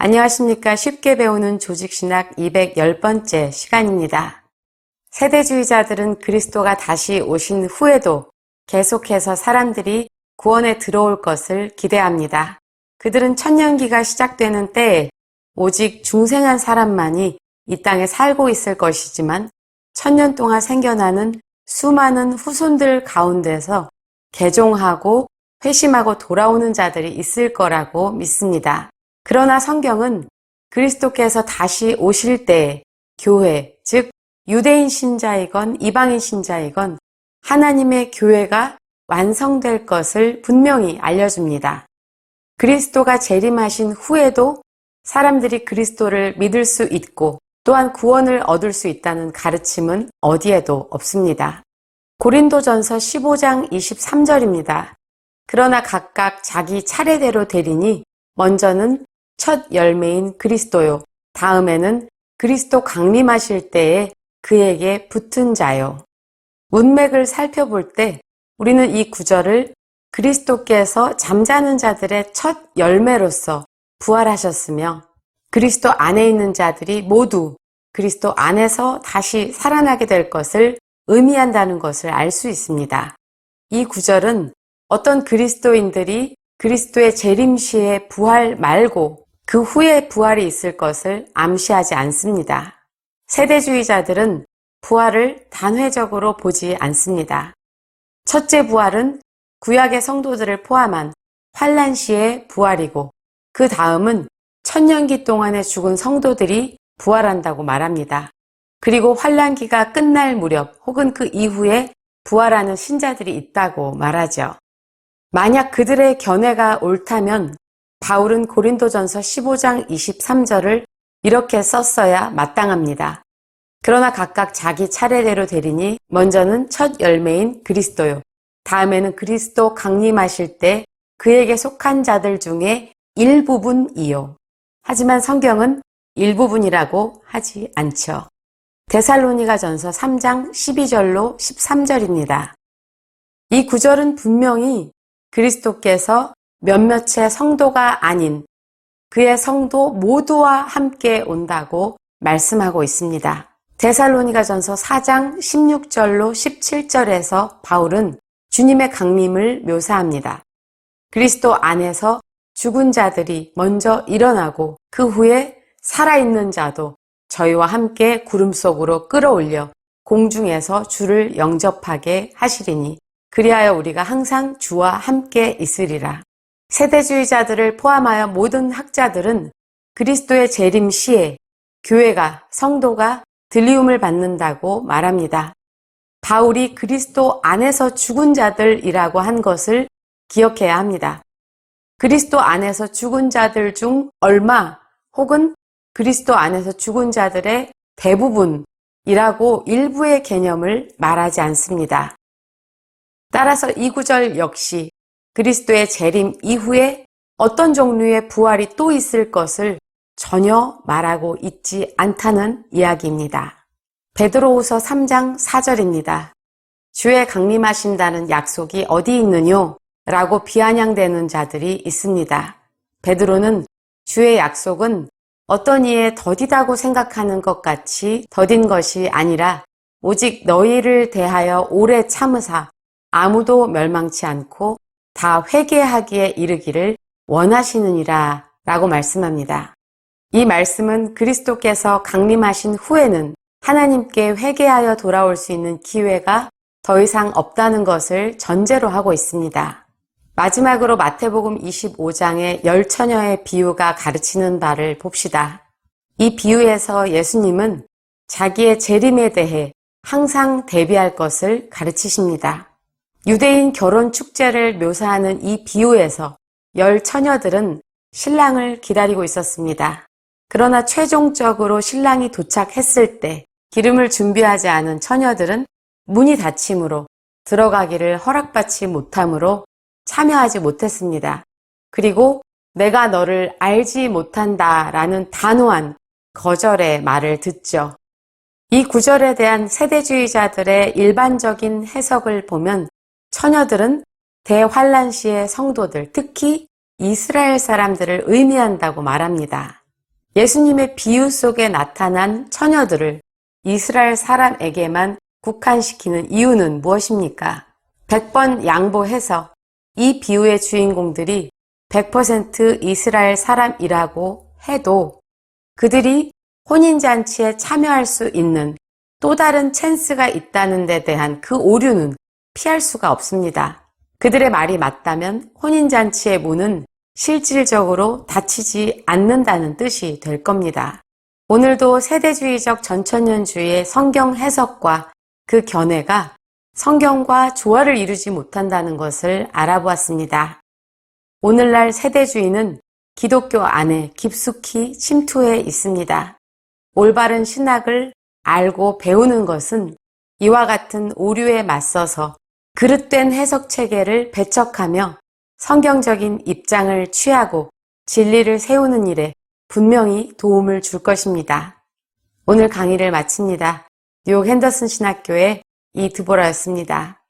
안녕하십니까. 쉽게 배우는 조직신학 210번째 시간입니다. 세대주의자들은 그리스도가 다시 오신 후에도 계속해서 사람들이 구원에 들어올 것을 기대합니다. 그들은 천년기가 시작되는 때에 오직 중생한 사람만이 이 땅에 살고 있을 것이지만 천년 동안 생겨나는 수많은 후손들 가운데서 개종하고 회심하고 돌아오는 자들이 있을 거라고 믿습니다. 그러나 성경은 그리스도께서 다시 오실 때에 교회, 즉 유대인 신자이건 이방인 신자이건 하나님의 교회가 완성될 것을 분명히 알려줍니다. 그리스도가 재림하신 후에도 사람들이 그리스도를 믿을 수 있고 또한 구원을 얻을 수 있다는 가르침은 어디에도 없습니다. 고린도전서 15장 23절입니다. 그러나 각각 자기 차례대로 되리니 먼저는 첫 열매인 그리스도요. 다음에는 그리스도 강림하실 때에 그에게 붙은 자요. 문맥을 살펴볼 때 우리는 이 구절을 그리스도께서 잠자는 자들의 첫 열매로서 부활하셨으며 그리스도 안에 있는 자들이 모두 그리스도 안에서 다시 살아나게 될 것을 의미한다는 것을 알 수 있습니다. 이 구절은 어떤 그리스도인들이 그리스도의 재림 시에 부활 말고 그 후에 부활이 있을 것을 암시하지 않습니다. 세대주의자들은 부활을 단회적으로 보지 않습니다. 첫째 부활은 구약의 성도들을 포함한 환난 시의 부활이고 그 다음은 천년기 동안에 죽은 성도들이 부활한다고 말합니다. 그리고 환난기가 끝날 무렵 혹은 그 이후에 부활하는 신자들이 있다고 말하죠. 만약 그들의 견해가 옳다면 바울은 고린도전서 15장 23절을 이렇게 썼어야 마땅합니다. 그러나 각각 자기 차례대로 되리니 먼저는 첫 열매인 그리스도요. 다음에는 그리스도 강림하실 때 그에게 속한 자들 중에 일부분이요. 하지만 성경은 일부분이라고 하지 않죠. 데살로니가전서 3장 12절로 13절입니다. 이 구절은 분명히 그리스도께서 몇몇의 성도가 아닌 그의 성도 모두와 함께 온다고 말씀하고 있습니다. 데살로니가전서 4장 16절로 17절에서 바울은 주님의 강림을 묘사합니다. 그리스도 안에서 죽은 자들이 먼저 일어나고 그 후에 살아있는 자도 저희와 함께 구름 속으로 끌어올려 공중에서 주를 영접하게 하시리니 그리하여 우리가 항상 주와 함께 있으리라. 세대주의자들을 포함하여 모든 학자들은 그리스도의 재림 시에 교회가, 성도가 들리움을 받는다고 말합니다. 바울이 그리스도 안에서 죽은 자들이라고 한 것을 기억해야 합니다. 그리스도 안에서 죽은 자들 중 얼마 혹은 그리스도 안에서 죽은 자들의 대부분이라고 일부의 개념을 말하지 않습니다. 따라서 이 구절 역시 그리스도의 재림 이후에 어떤 종류의 부활이 또 있을 것을 전혀 말하고 있지 않다는 이야기입니다. 베드로후서 3장 4절입니다. 주의 강림하신다는 약속이 어디 있느뇨? 라고 비아냥대는 자들이 있습니다. 베드로는 주의 약속은 어떤 이에 더디다고 생각하는 것 같이 더딘 것이 아니라 오직 너희를 대하여 오래 참으사 아무도 멸망치 않고 다 회개하기에 이르기를 원하시느니라 라고 말씀합니다. 이 말씀은 그리스도께서 강림하신 후에는 하나님께 회개하여 돌아올 수 있는 기회가 더 이상 없다는 것을 전제로 하고 있습니다. 마지막으로 마태복음 25장의 10처녀의 비유가 가르치는 바를 봅시다. 이 비유에서 예수님은 자기의 재림에 대해 항상 대비할 것을 가르치십니다. 유대인 결혼 축제를 묘사하는 이 비유에서 10처녀들은 신랑을 기다리고 있었습니다. 그러나 최종적으로 신랑이 도착했을 때 기름을 준비하지 않은 처녀들은 문이 닫힘으로 들어가기를 허락받지 못하므로 참여하지 못했습니다. 그리고 내가 너를 알지 못한다 라는 단호한 거절의 말을 듣죠. 이 구절에 대한 세대주의자들의 일반적인 해석을 보면 처녀들은 대환란 시의 성도들, 특히 이스라엘 사람들을 의미한다고 말합니다. 예수님의 비유 속에 나타난 처녀들을 이스라엘 사람에게만 국한시키는 이유는 무엇입니까? 100번 양보해서 이 비유의 주인공들이 100% 이스라엘 사람이라고 해도 그들이 혼인잔치에 참여할 수 있는 또 다른 찬스가 있다는 데 대한 그 오류는 피할 수가 없습니다. 그들의 말이 맞다면 혼인잔치의 문은 실질적으로 닫히지 않는다는 뜻이 될 겁니다. 오늘도 세대주의적 전천년주의의 성경 해석과 그 견해가 성경과 조화를 이루지 못한다는 것을 알아보았습니다. 오늘날 세대주의는 기독교 안에 깊숙이 침투해 있습니다. 올바른 신학을 알고 배우는 것은 이와 같은 오류에 맞서서 그릇된 해석 체계를 배척하며 성경적인 입장을 취하고 진리를 세우는 일에 분명히 도움을 줄 것입니다. 오늘 강의를 마칩니다. 뉴욕 핸더슨 신학교의 이드보라였습니다.